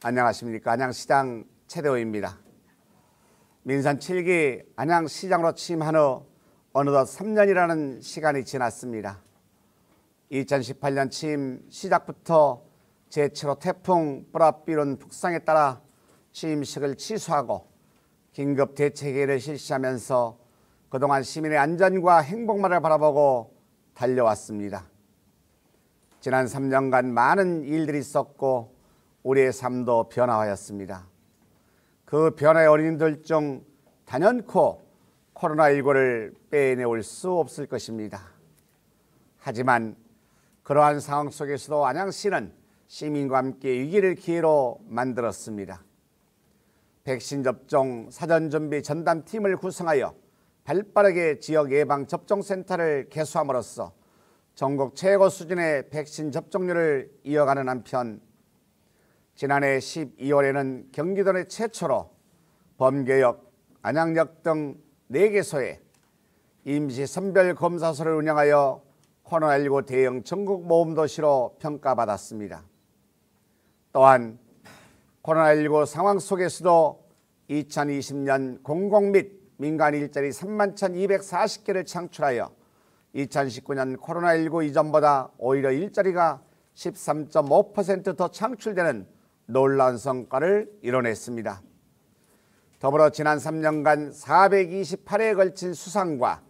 안녕하십니까. 안양시장 최대호입니다. 민선 7기 안양시장으로 취임한 후 어느덧 3년이라는 시간이 지났습니다. 2018년 취임 시작부터 제7호 태풍 뿌라삐룬 북상에 따라 취임식을 취소하고 긴급 대책회의를 실시하면서 그동안 시민의 안전과 행복만을 바라보고 달려왔습니다. 지난 3년간 많은 일들이 있었고 우리의 삶도 변화하였습니다. 그 변화의 원인들 중 단연코 코로나19를 빼내올 수 없을 것입니다. 하지만 그러한 상황 속에서도 안양시는 시민과 함께 위기를 기회로 만들었습니다. 백신 접종 사전준비 전담팀을 구성하여 발빠르게 지역 예방접종센터를 개소함으로써 전국 최고 수준의 백신 접종률을 이어가는 한편 지난해 12월에는 경기도 내 최초로 범계역, 안양역 등 4개소에 임시 선별검사소를 운영하여 코로나19 대응 전국 모범도시로 평가받았습니다. 또한 코로나19 상황 속에서도 2020년 공공 및 민간 일자리 31,240개를 창출하여 2019년 코로나19 이전보다 오히려 일자리가 13.5% 더 창출되는 놀라운 성과를 이뤄냈습니다. 더불어 지난 3년간 428회에 걸친 수상과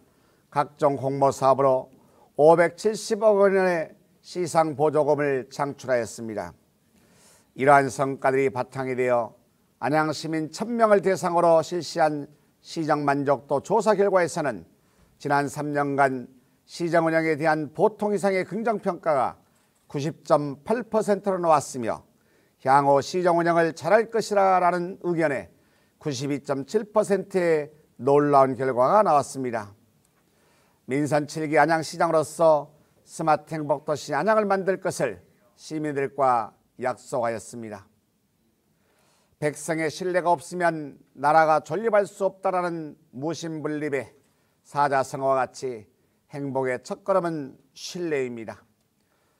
각종 홍보사업으로 570억 원의 시상보조금을 창출하였습니다. 이러한 성과들이 바탕이 되어 안양시민 1,000명을 대상으로 실시한 시정만족도 조사 결과에서는 지난 3년간 시정 운영에 대한 보통 이상의 긍정평가가 90.8%로 나왔으며 향후 시정 운영을 잘할 것이라는 의견에 92.7%의 놀라운 결과가 나왔습니다. 민선 7기 안양시장으로서 스마트 행복도시 안양을 만들 것을 시민들과 약속하였습니다. 백성의 신뢰가 없으면 나라가 존립할 수 없다라는 무신분립의 사자성어와 같이 행복의 첫걸음은 신뢰입니다.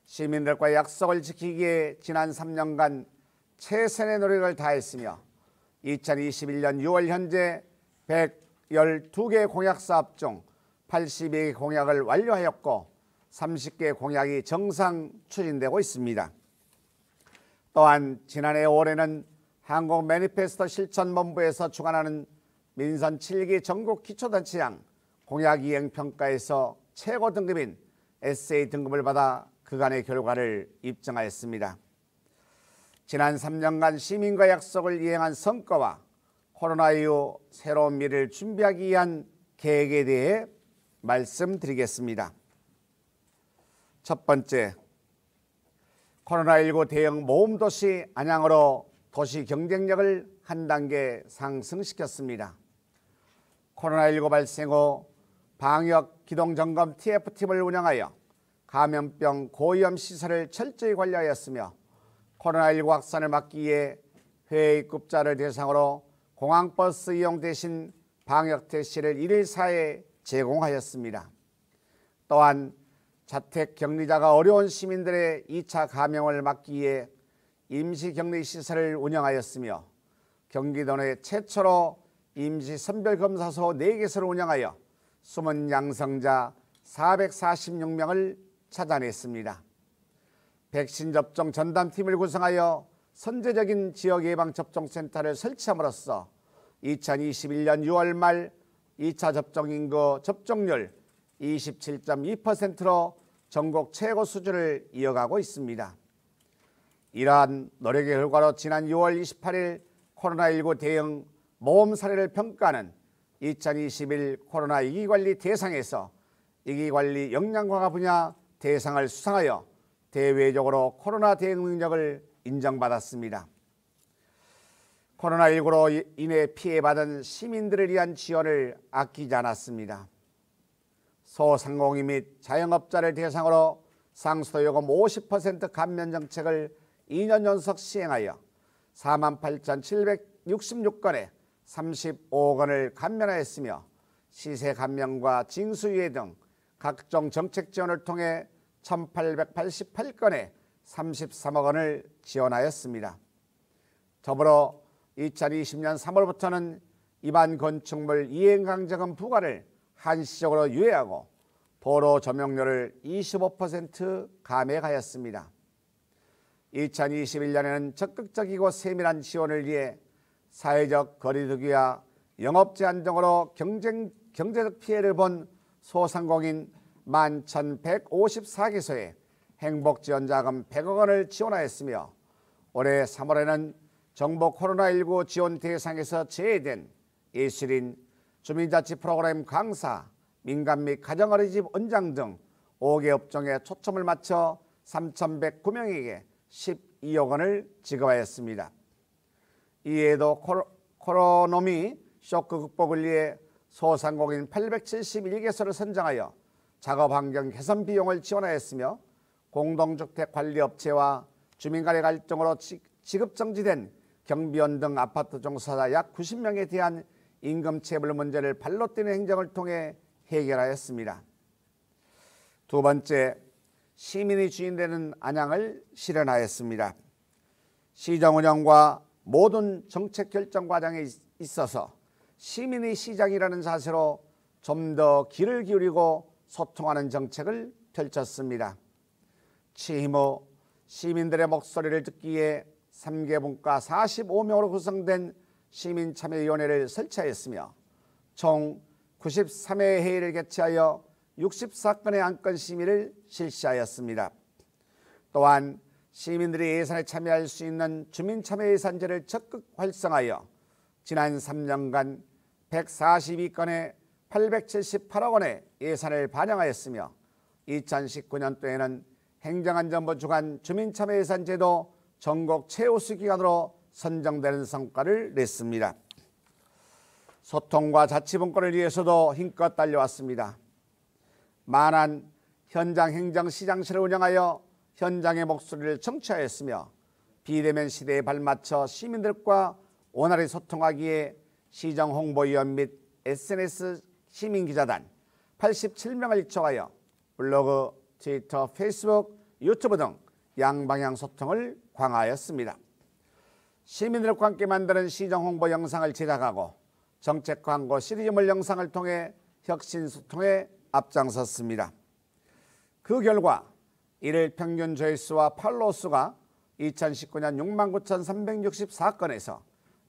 시민들과 약속을 지키기에 지난 3년간 최선의 노력을 다했으며 2021년 6월 현재 112개 공약사업 중 82개 공약을 완료하였고 30개 공약이 정상 추진되고 있습니다. 또한 지난해 올해는 한국 매니페스토 실천본부에서 주관하는 민선 7기 전국 기초단체장 공약이행평가에서 최고 등급인 SA 등급을 받아 그간의 결과를 입증하였습니다. 지난 3년간 시민과 약속을 이행한 성과와 코로나 이후 새로운 미래를 준비하기 위한 계획에 대해 말씀드리겠습니다. 첫 번째, 코로나19 대응 모범도시 안양으로 도시 경쟁력을 한 단계 상승시켰습니다. 코로나19 발생 후 방역 기동점검 TF팀을 운영하여 감염병 고위험 시설을 철저히 관리하였으며 코로나19 확산을 막기 위해 해외 입국자를 대상으로 공항버스 이용 대신 방역택시를 1일 4회 제공하였습니다. 또한 자택격리자가 어려운 시민들의 2차 감염을 막기 위해 임시격리시설을 운영하였으며 경기도 내 최초로 임시선별검사소 4개소를 운영하여 숨은 양성자 446명을 찾아냈습니다. 백신 접종 전담팀을 구성하여 선제적인 지역 예방접종센터를 설치함으로써 2021년 6월 말 2차 접종 인구 접종률 27.2%로 전국 최고 수준을 이어가고 있습니다. 이러한 노력의 결과로 지난 6월 28일 코로나19 대응 모범 사례를 평가하는 2021 코로나 위기관리 대상에서 위기관리 역량 강화 분야 대상을 수상하여 대외적으로 코로나 대응 능력을 인정받았습니다. 코로나19로 인해 피해받은 시민들을 위한 지원을 아끼지 않았습니다. 소상공인 및 자영업자를 대상으로 상수도 요금 50% 감면 정책을 2년 연속 시행하여 48,766건에 35억 원을 감면하였으며 시세 감면과 징수유예 등 각종 정책 지원을 통해 1,888건에 33억 원을 지원하였습니다. 더불어 2020년 3월부터는 입안 건축물 이행강제금 부과를 한시적으로 유예하고 도로 조명료를 25% 감액하였습니다. 2021년에는 적극적이고 세밀한 지원을 위해 사회적 거리두기와 영업 제한 등으로 경제적 피해를 본 소상공인 11,154개소에 행복지원자금 100억 원을 지원하였으며 올해 3월에는 정부 코로나19 지원 대상에서 제외된 예술인, 주민자치 프로그램 강사, 민간 및 가정어린이집 원장 등 5개 업종에 초점을 맞춰 3,109명에게 12억 원을 지급하였습니다. 이에도 코로노미 쇼크 극복을 위해 소상공인 871개소를 선정하여 작업환경 개선 비용을 지원하였으며 공동주택관리업체와 주민 간의 갈등으로 지급정지된 경비원 등 아파트 종사자 약 90명에 대한 임금체불 문제를 발로 뛰는 행정을 통해 해결하였습니다. 두 번째, 시민이 주인되는 안양을 실현하였습니다. 시정 운영과 모든 정책 결정 과정에 있어서 시민이 시장이라는 자세로 좀 더 귀를 기울이고 소통하는 정책을 펼쳤습니다. 취임 후 시민들의 목소리를 듣기 위해 3개 분과 45명으로 구성된 시민참여위원회를 설치하였으며 총 93회 회의를 개최하여 64건의 안건 심의를 실시하였습니다. 또한 시민들이 예산에 참여할 수 있는 주민참여예산제를 적극 활성화하여 지난 3년간 142건의 878억 원의 예산을 반영하였으며 2019년도에는 행정안전부 주관 주민참여예산제도 전국 최우수 기관으로 선정되는 성과를 냈습니다. 소통과 자치분권을 위해서도 힘껏 달려왔습니다. 만한 현장 행정시장실을 운영하여 현장의 목소리를 청취하였으며 비대면 시대에 발맞춰 시민들과 원활히 소통하기에 시정홍보위원 및 SNS 시민기자단 87명을 이촉하여 블로그, 트위터, 페이스북, 유튜브 등 양방향 소통을 강화하였습니다. 시민들과 함께 만드는 시정홍보 영상을 제작하고 정책 광고 시리즈물 영상을 통해 혁신 소통에 앞장섰습니다. 그 결과 일일 평균 조회수와 팔로워 수가 2019년 69,364건에서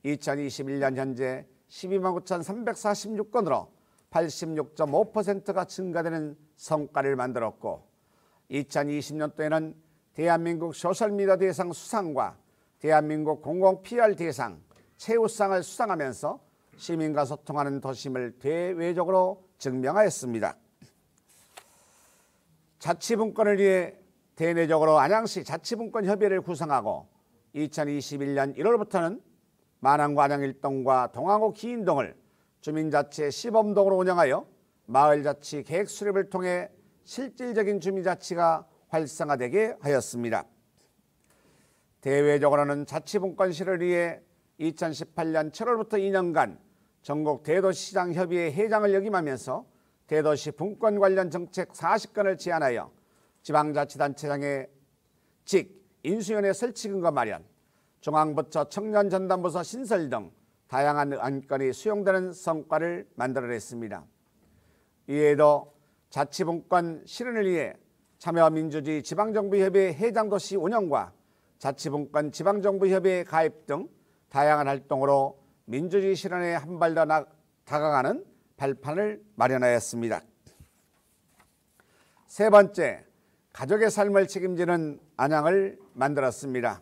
2021년 현재 129,346건으로 86.5%가 증가되는 성과를 만들었고 2020년도에는 대한민국 소셜미디어 대상 수상과 대한민국 공공 PR 대상 최우상을 수상하면서 시민과 소통하는 도심을 대외적으로 증명하였습니다. 자치분권을 위해 대내적으로 안양시 자치분권협의회를 구성하고 2021년 1월부터는 만안구 안양 1동과 동항구 기인동을 주민자치 시범동으로 운영하여 마을자치 계획 수립을 통해 실질적인 주민자치가 활성화되게 하였습니다. 대외적으로는 자치분권실을 위해 2018년 7월부터 2년간 전국 대도시장협의회 회장을 역임하면서 대도시 분권 관련 정책 40건을 제안하여 지방자치단체장의 인수위원회 설치근거 마련, 중앙부처 청년전담부서 신설 등 다양한 안건이 수용되는 성과를 만들어냈습니다. 이에도 자치분권 실현을 위해 참여민주주의 지방정부협의회 회장도시 운영과 자치분권 지방정부협의회 가입 등 다양한 활동으로 민주주의 실현에 한 발 더 다가가는 발판을 마련하였습니다. 세 번째, 가족의 삶을 책임지는 안양을 만들었습니다.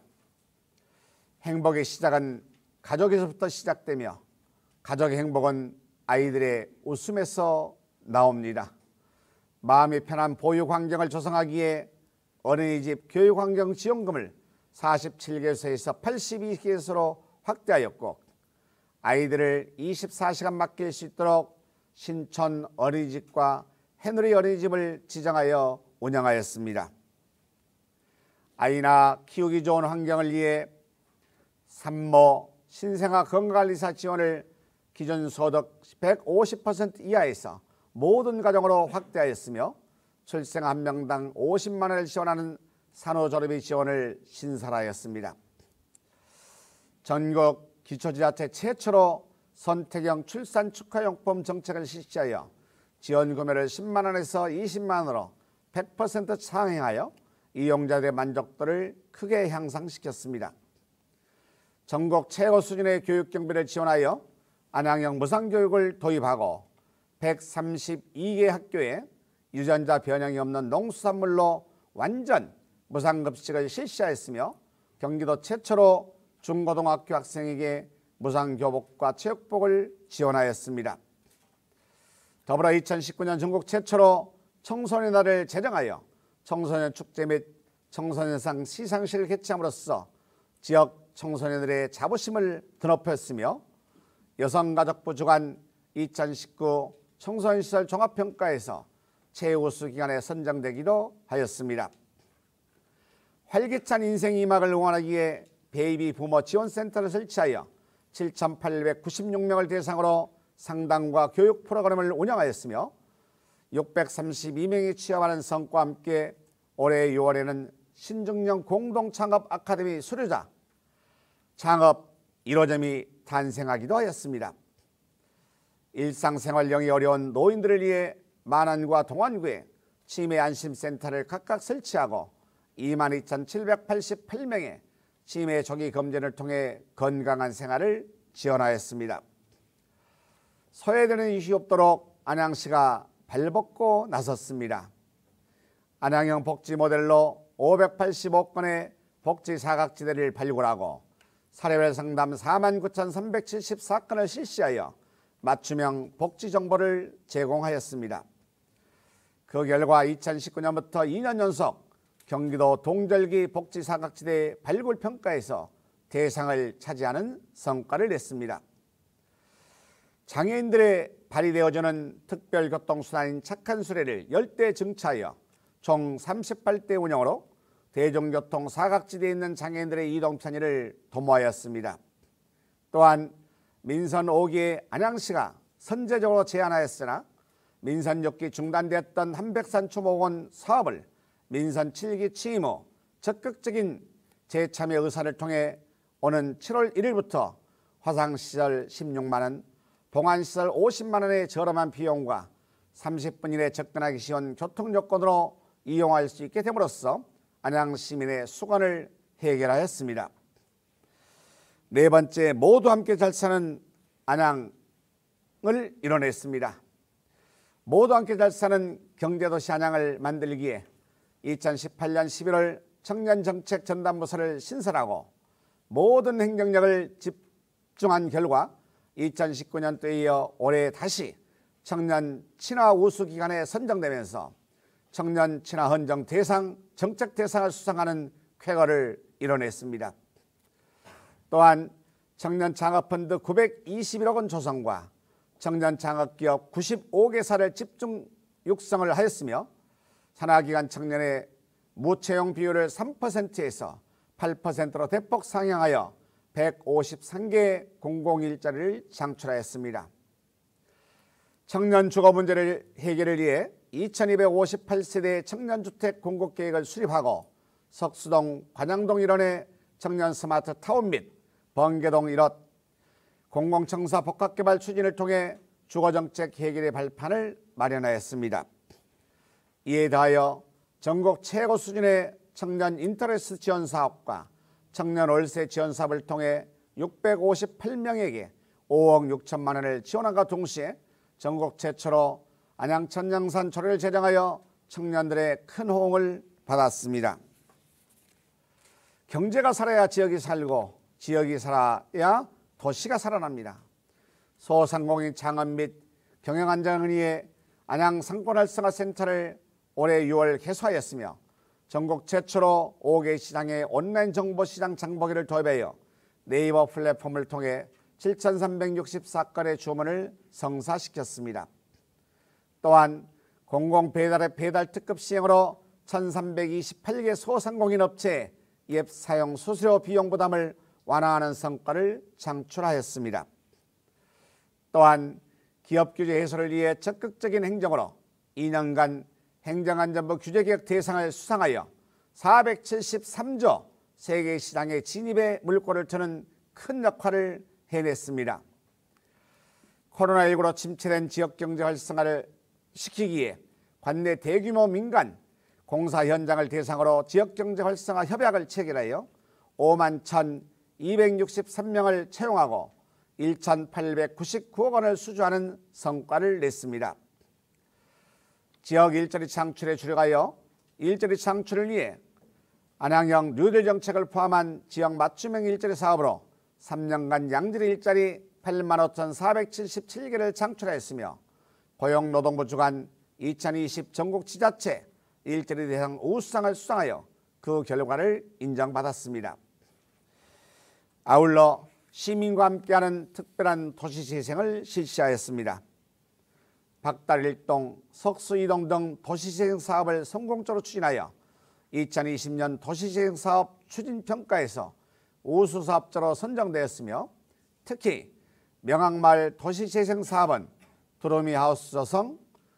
행복의 시작은 가족에서부터 시작되며 가족의 행복은 아이들의 웃음에서 나옵니다. 마음이 편한 보육 환경을 조성하기에 어린이집 교육환경 지원금을 47개소에서 82개소로 확대하였고 아이들을 24시간 맡길 수 있도록 신촌 어린이집과 해누리 어린이집을 지정하여 운영하였습니다. 아이나 키우기 좋은 환경을 위해 산모, 신생아 건강관리사 지원을 기준 소득 150% 이하에서 모든 가정으로 확대하였으며 출생 한 명당 50만 원을 지원하는 산후조리비 지원을 신설하였습니다. 전국 기초지자체 최초로 선택형 출산 축하용품 정책을 실시하여 지원 금액을 10만 원에서 20만 원으로 100% 상향하여 이용자들의 만족도를 크게 향상시켰습니다. 전국 최고 수준의 교육 경비를 지원하여 안양형 무상교육을 도입하고 132개 학교에 유전자 변형이 없는 농수산물로 완전 무상급식을 실시하였으며 경기도 최초로 중고등학교 학생에게 무상교복과 체육복을 지원하였습니다. 더불어 2019년 전국 최초로 청소년 날을 제정하여 청소년 축제 및 청소년상 시상식을 개최함으로써 지역 청소년들의 자부심을 드높였으며 여성가족부 주관 2019 청소년시설 종합평가에서 최우수 기관에 선정되기도 하였습니다. 활기찬 인생 2막을 응원하기 위해 베이비 부모 지원센터를 설치하여 7,896명을 대상으로 상담과 교육 프로그램을 운영하였으며 632명이 취업하는 성과와 함께 올해 6월에는 신중년 공동창업 아카데미 수료자 창업 1호점이 탄생하기도 하였습니다. 일상생활령이 어려운 노인들을 위해 만안구와 동안구에 치매 안심센터를 각각 설치하고 22,788명의 치매 조기 검진을 통해 건강한 생활을 지원하였습니다. 소외되는 이슈 없도록 안양시가 발벗고 나섰습니다. 안양형 복지 모델로 585건의 복지 사각지대를 발굴하고 사례별 상담 49,374건을 실시하여 맞춤형 복지 정보를 제공하였습니다. 그 결과 2019년부터 2년 연속 경기도 동절기 복지 사각지대 발굴 평가에서 대상을 차지하는 성과를 냈습니다. 장애인들의 발휘되어주는 특별교통수단인 착한 수레를 10대 증차하여 총 38대 운영으로 대중교통 사각지대에 있는 장애인들의 이동 편의를 도모하였습니다. 또한 민선 5기의 안양시가 선제적으로 제안하였으나 민선 6기 중단되었던 한백산 추모공원 사업을 민선 7기 취임 후 적극적인 재참여 의사를 통해 오는 7월 1일부터 화상시설 16만 원, 봉안시설 50만 원의 저렴한 비용과 30분 이내 접근하기 쉬운 교통요건으로 이용할 수 있게 됨으로써 안양 시민의 수건을 해결하였습니다. 네 번째, 모두 함께 잘 사는 안양을 이뤄냈습니다. 모두 함께 잘 사는 경제도시 안양을 만들기에 2018년 11월 청년정책 전담부서를 신설하고 모든 행정력을 집중한 결과 2019년도에 이어 올해 다시 청년 친화 우수기관에 선정되면서 청년 친화 헌정 대상, 정책 대상을 수상하는 쾌거를 이뤄냈습니다. 또한 청년 창업펀드 921억 원 조성과 청년 창업기업 95개사를 집중 육성을 하였으며 산하기관 청년의 무채용 비율을 3%에서 8%로 대폭 상향하여 153개의 공공일자리를 창출하였습니다. 청년 주거 문제를 해결을 위해 2258세대 청년주택 공급계획을 수립하고 석수동, 관양동 일원의 청년 스마트 타운 및 번개동 일원 공공청사 복합개발 추진을 통해 주거정책 해결의 발판을 마련하였습니다. 이에 더하여 전국 최고 수준의 청년 인터레스 지원 사업과 청년 월세 지원 사업을 통해 658명에게 5억 6천만 원을 지원함과 동시에 전국 최초로 안양 천냥산 조례를 제정하여 청년들의 큰 호응을 받았습니다. 경제가 살아야 지역이 살고 지역이 살아야 도시가 살아납니다. 소상공인 창업 및 경영 안정을 위해 안양 상권 활성화 센터를 올해 6월 개소하였으며 전국 최초로 5개 시장의 온라인 정보시장 장보기를 도입하여 네이버 플랫폼을 통해 7,364건의 주문을 성사시켰습니다. 또한 공공배달의 배달 특급 시행으로 1,328개 소상공인 업체의 앱 사용 수수료 비용 부담을 완화하는 성과를 창출하였습니다. 또한 기업규제 해소를 위해 적극적인 행정으로 2년간 행정안전부 규제개혁 대상을 수상하여 473조 세계 시장의 진입에 물꼬를 트는 큰 역할을 해냈습니다. 코로나19로 침체된 지역경제 활성화를 시키기에 관내 대규모 민간 공사 현장을 대상으로 지역경제 활성화 협약을 체결하여 51,263명을 채용하고 1,899억 원을 수주하는 성과를 냈습니다. 지역 일자리 창출에 주력하여 일자리 창출을 위해 안양형 뉴딜 정책을 포함한 지역 맞춤형 일자리 사업으로 3년간 양질의 일자리 85,477개를 창출하였으며 고용노동부 주관 2020 전국지자체 일자리 대상 우수상을 수상하여 그 결과를 인정받았습니다. 아울러 시민과 함께하는 특별한 도시재생을 실시하였습니다. 박달일동, 석수이동 등 도시재생 사업을 성공적으로 추진하여 2020년 도시재생사업 추진평가에서 우수사업자로 선정되었으며 특히 명항마을 도시재생사업은 두루미하우스 조성,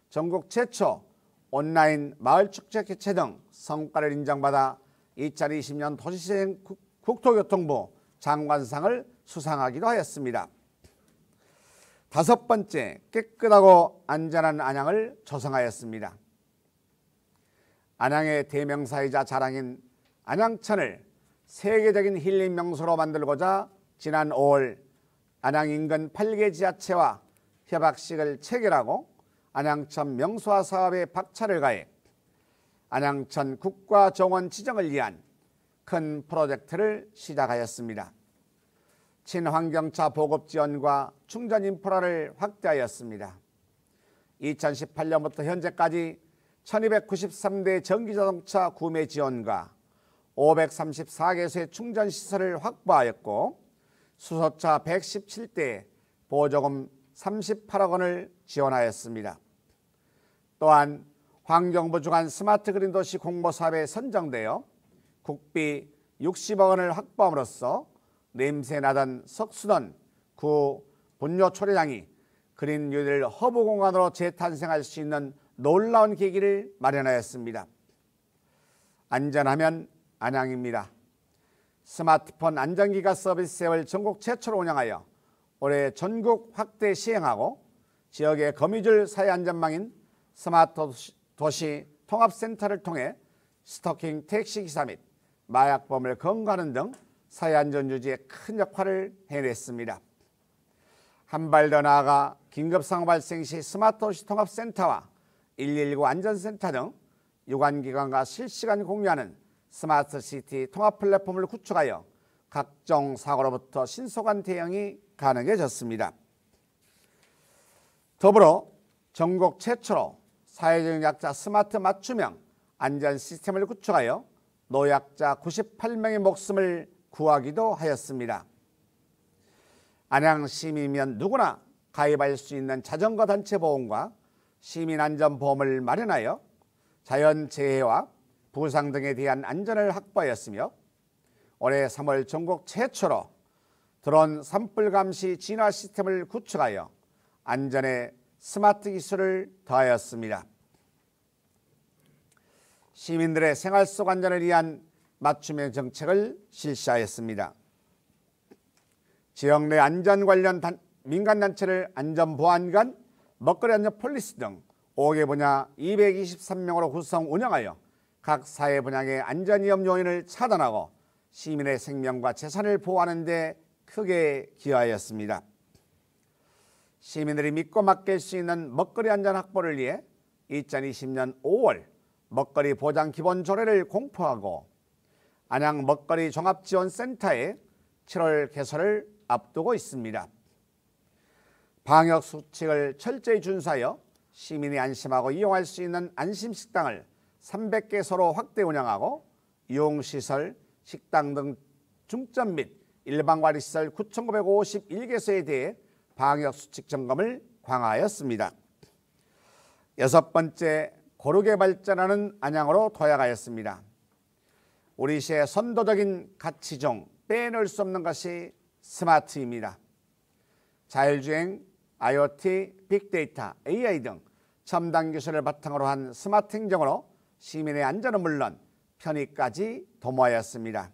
전국 최초 온라인 마을축제 개최 등 성과를 인정받아 2020년 도시재생 국토교통부 장관상을 수상하기도 하였습니다. 다섯 번째, 깨끗하고 안전한 안양을 조성하였습니다. 안양의 대명사이자 자랑인 안양천을 세계적인 힐링 명소로 만들고자 지난 5월 안양 인근 8개 지자체와 협약식을 체결하고 안양천 명소화 사업에 박차를 가해 안양천 국가정원 지정을 위한 큰 프로젝트를 시작하였습니다. 친환경차 보급 지원과 충전 인프라를 확대하였습니다. 2018년부터 현재까지 1293대 전기자동차 구매 지원과 534개소의 충전시설을 확보하였고 수소차 117대 보조금 38억 원을 지원하였습니다. 또한 환경부 주관 스마트 그린 도시 공모사업에 선정되어 국비 60억 원을 확보함으로써 냄새나던 석수원 구 분뇨 초례장이 그린 뉴딜 허브 공간으로 재탄생할 수 있는 놀라운 계기를 마련하였습니다. 안전하면 안양입니다. 스마트폰 안전기가 서비스 앱을 전국 최초로 운영하여 올해 전국 확대 시행하고 지역의 거미줄 사회 안전망인 스마트 도시 통합센터를 통해 스토킹 택시기사 및 마약범을 검거하는 등 사회 안전 유지에 큰 역할을 해냈습니다. 한 발 더 나아가 긴급상황 발생 시 스마트 도시 통합센터와 119 안전센터 등 유관기관과 실시간 공유하는 스마트시티 통합 플랫폼을 구축하여 각종 사고로부터 신속한 대응이 가능해졌습니다. 더불어 전국 최초로 사회적 약자 스마트 맞춤형 안전 시스템을 구축하여 노약자 98명의 목숨을 구하기도 하였습니다. 안양 시민이면 누구나 가입할 수 있는 자전거 단체 보험과 시민안전보험을 마련하여 자연재해와 부상 등에 대한 안전을 확보하였으며 올해 3월 전국 최초로 드론 산불 감시 진화 시스템을 구축하여 안전에 스마트 기술을 더하였습니다. 시민들의 생활 속 안전을 위한 맞춤형 정책을 실시하였습니다. 지역 내 안전 관련 민간단체를 안전보안관, 먹거리 안전 폴리스 등 5개 분야 223명으로 구성 운영하여 각 사회 분야의 안전위험 요인을 차단하고 시민의 생명과 재산을 보호하는 데 크게 기여하였습니다. 시민들이 믿고 맡길 수 있는 먹거리 안전 확보를 위해 2020년 5월 먹거리 보장 기본 조례를 공포하고 안양 먹거리 종합지원센터의 7월 개설을 앞두고 있습니다. 방역 수칙을 철저히 준수하여 시민이 안심하고 이용할 수 있는 안심식당을 300개소로 확대 운영하고 이용시설, 식당 등 중점 및 일반관리시설 9,951개소에 대해 방역수칙 점검을 강화하였습니다. 여섯 번째, 고르게 발전하는 안양으로 도약하였습니다. 우리 시의 선도적인 가치 중 빼놓을 수 없는 것이 스마트입니다. 자율주행, IoT, 빅데이터, AI 등 첨단 기술을 바탕으로 한 스마트 행정으로 시민의 안전은 물론 편의까지 도모하였습니다.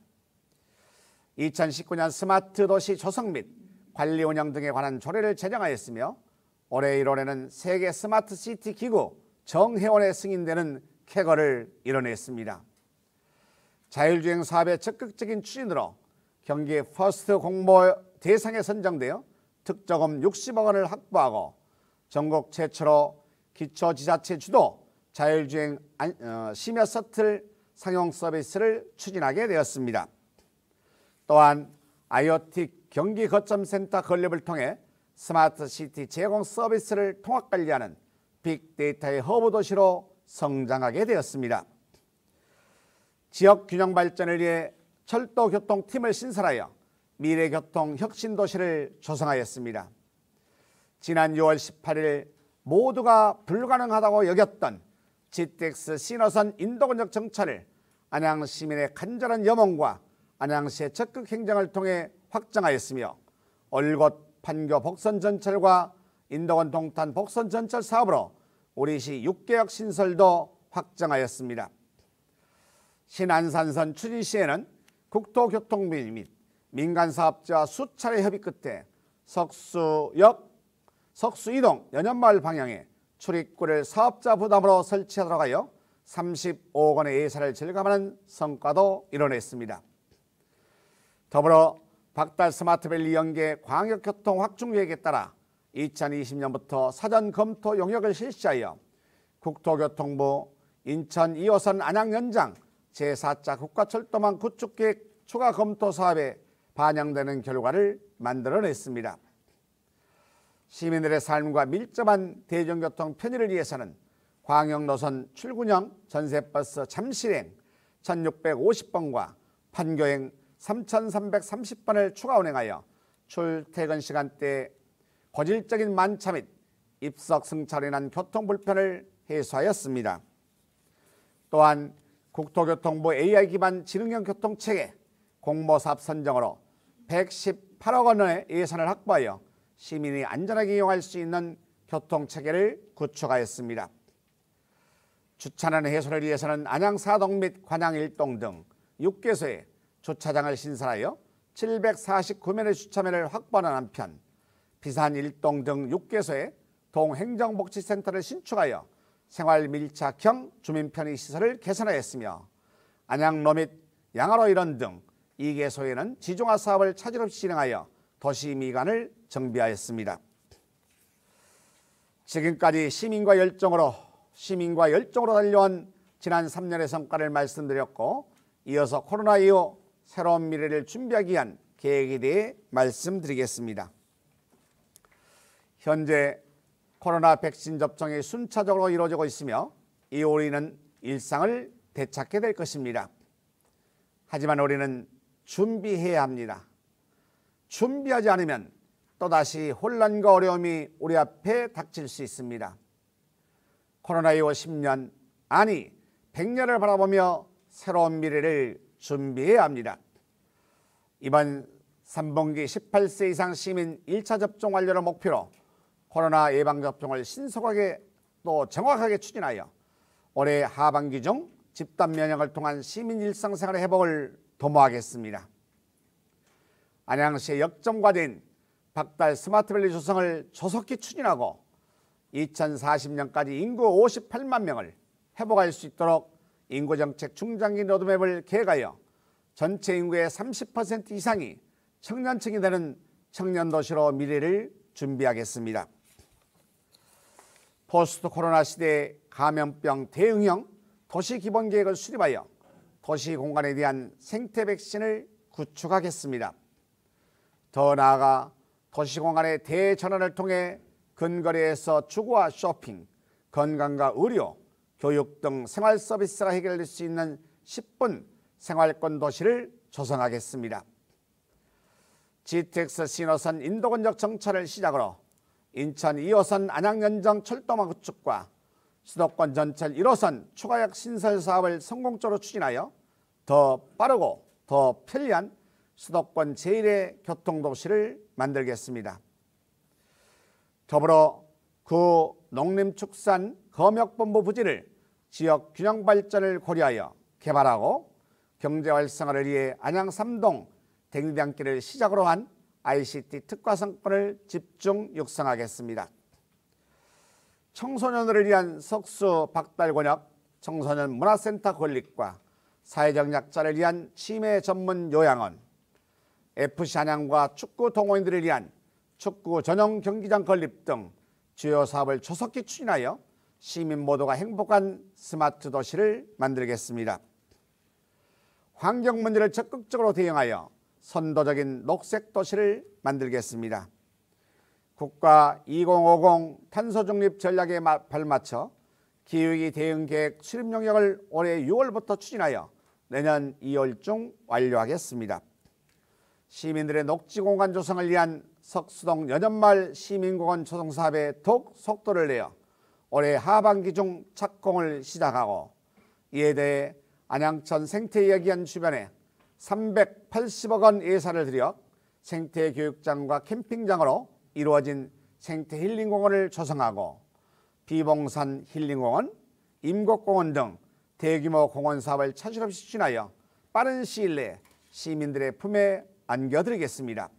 2019년 스마트 도시 조성 및 관리 운영 등에 관한 조례를 제정하였으며 올해 1월에는 세계 스마트 시티 기구 정회원에 승인되는 쾌거를 이뤄냈습니다. 자율주행 사업의 적극적인 추진으로 경기 퍼스트 공모 대상에 선정되어 특저금 60억 원을 확보하고 전국 최초로 기초지자체 주도 자율주행 심야 서틀 상용 서비스를 추진하게 되었습니다. 또한 IoT 경기 거점센터 건립을 통해 스마트 시티 제공 서비스를 통합관리하는 빅데이터의 허브 도시로 성장하게 되었습니다. 지역 균형 발전을 위해 철도교통팀을 신설하여 미래교통혁신도시를 조성하였습니다. 지난 6월 18일 모두가 불가능하다고 여겼던 GTX 신호선 인도건적 정차를 안양시민의 간절한 염원과 안양시의 적극 행정을 통해 확정하였으며 올곧 판교 복선 전철과 인도건 동탄 복선 전철 사업으로 우리시 6개역 신설도 확정하였습니다. 신안산선 추진 시에는 국토교통부 및 민간사업자와 수차례 협의 끝에 석수이동 연연마을 방향에 출입구를 사업자 부담으로 설치하도록 하여 35억 원의 예산을 절감하는 성과도 이뤄냈습니다. 더불어 박달 스마트밸리 연계 광역교통 확충계획에 따라 2020년부터 사전 검토 용역을 실시하여 국토교통부 인천 2호선 안양 연장 제4차 국가철도망 구축계획 추가 검토 사업에 반영되는 결과를 만들어냈습니다. 시민들의 삶과 밀접한 대중교통 편의를 위해서는 광역노선 출근형 전세버스 잠실행 1650번과 판교행 3330번을 추가 운행하여 출퇴근 시간대 고질적인 만차 및 입석 승차로 인한 교통 불편을 해소하였습니다. 또한 국토교통부 AI 기반 지능형 교통체계 공모사업 선정으로 118억 원의 예산을 확보하여 시민이 안전하게 이용할 수 있는 교통체계를 구축하였습니다. 주차난 해소를 위해서는 안양 4동 및 관양 1동 등 6개소에 주차장을 신설하여 749면의 주차면을 확보하는 한편 비산 1동 등 6개소에 동행정복지센터를 신축하여 생활 밀착형 주민 편의 시설을 개선하였으며 안양로 및 양화로 일원 등 2개소에는 지중화 사업을 차질 없이 진행하여 도시 미관을 정비하였습니다. 지금까지 시민과 열정으로 달려온 지난 3년의 성과를 말씀드렸고 이어서 코로나 이후 새로운 미래를 준비하기 위한 계획에 대해 말씀드리겠습니다. 현재 코로나 백신 접종이 순차적으로 이루어지고 있으며 이후 우리는 일상을 되찾게 될 것입니다. 하지만 우리는 준비해야 합니다. 준비하지 않으면 또다시 혼란과 어려움이 우리 앞에 닥칠 수 있습니다. 코로나 이후 10년, 아니 100년을 바라보며 새로운 미래를 준비해야 합니다. 이번 3분기 18세 이상 시민 1차 접종 완료를 목표로 코로나 예방접종을 신속하게 또 정확하게 추진하여 올해 하반기 중 집단 면역을 통한 시민 일상생활의 회복을 도모하겠습니다. 안양시의 역점과제인 박달 스마트밸리 조성을 조속히 추진하고 2040년까지 인구 58만 명을 회복할 수 있도록 인구정책 중장기 로드맵을 계획하여 전체 인구의 30% 이상이 청년층이 되는 청년도시로 미래를 준비하겠습니다. 포스트 코로나 시대의 감염병 대응형 도시기본계획을 수립하여 도시공간에 대한 생태 백신을 구축하겠습니다. 더 나아가 도시공간의 대전환을 통해 근거리에서 주거와 쇼핑, 건강과 의료, 교육 등 생활 서비스가 해결될 수 있는 10분 생활권 도시를 조성하겠습니다. GTX 신호선 인도건적 정차를 시작으로 인천 2호선 안양연장 철도망 구축과 수도권 전철 1호선 추가역 신설 사업을 성공적으로 추진하여 더 빠르고 더 편리한 수도권 제1의 교통도시를 만들겠습니다. 더불어 구 농림축산검역본부 부지를 지역 균형 발전을 고려하여 개발하고 경제 활성화를 위해 안양 3동 댕기단길을 시작으로 한 ICT 특화 상권을 집중 육성하겠습니다. 청소년들을 위한 석수 박달 권역 청소년 문화센터 건립과 사회적 약자를 위한 치매 전문 요양원, FC 안양과 축구 동호인들을 위한 축구 전용 경기장 건립 등 주요 사업을 조속히 추진하여 시민 모두가 행복한 스마트 도시를 만들겠습니다. 환경 문제를 적극적으로 대응하여 선도적인 녹색 도시를 만들겠습니다. 국가 2050 탄소중립 전략에 발맞춰 기후위기 대응계획 수립 용역을 올해 6월부터 추진하여 내년 2월 중 완료하겠습니다. 시민들의 녹지공간 조성을 위한 석수동 연연마을 시민공원 조성 사업에 더욱 속도를 내어 올해 하반기 중 착공을 시작하고, 이에 대해 안양천 생태여기원 주변에 380억 원 예산을 들여 생태교육장과 캠핑장으로 이루어진 생태힐링공원을 조성하고 비봉산 힐링공원, 임곡공원 등 대규모 공원 사업을 차질없이 추진하여 빠른 시일 내에 시민들의 품에 안겨드리겠습니다.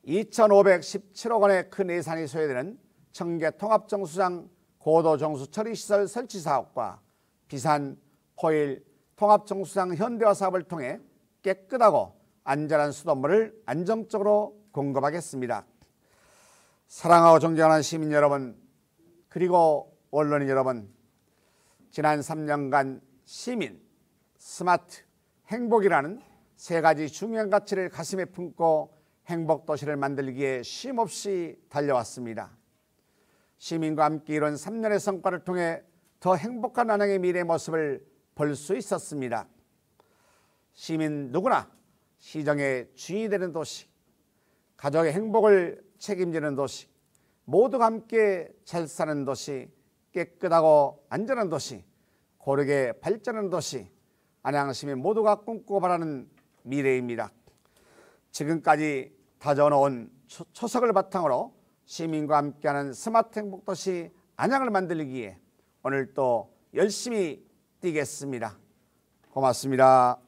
2,517억 원의 큰 예산이 소요되는 청계 통합정수장 고도정수 처리시설 설치 사업과 비산 포일 통합정수장 현대화 사업을 통해 깨끗하고 안전한 수돗물을 안정적으로 공급하겠습니다. 사랑하고 존경하는 시민 여러분, 그리고 언론인 여러분, 지난 3년간 시민, 스마트, 행복이라는 세 가지 중요한 가치를 가슴에 품고 행복도시를 만들기에 쉼없이 달려왔습니다. 시민과 함께 이룬 3년의 성과를 통해 더 행복한 안양의 미래의 모습을 볼 수 있었습니다. 시민 누구나 시정의 주인이 되는 도시, 가족의 행복을 책임지는 도시, 모두가 함께 잘 사는 도시, 깨끗하고 안전한 도시, 고르게 발전하는 도시, 안양 시민 모두가 꿈꾸고 바라는 미래입니다. 지금까지 다져놓은 초석을 바탕으로 시민과 함께하는 스마트 행복도시 안양을 만들기 위해 오늘 또 열심히 뛰겠습니다. 고맙습니다.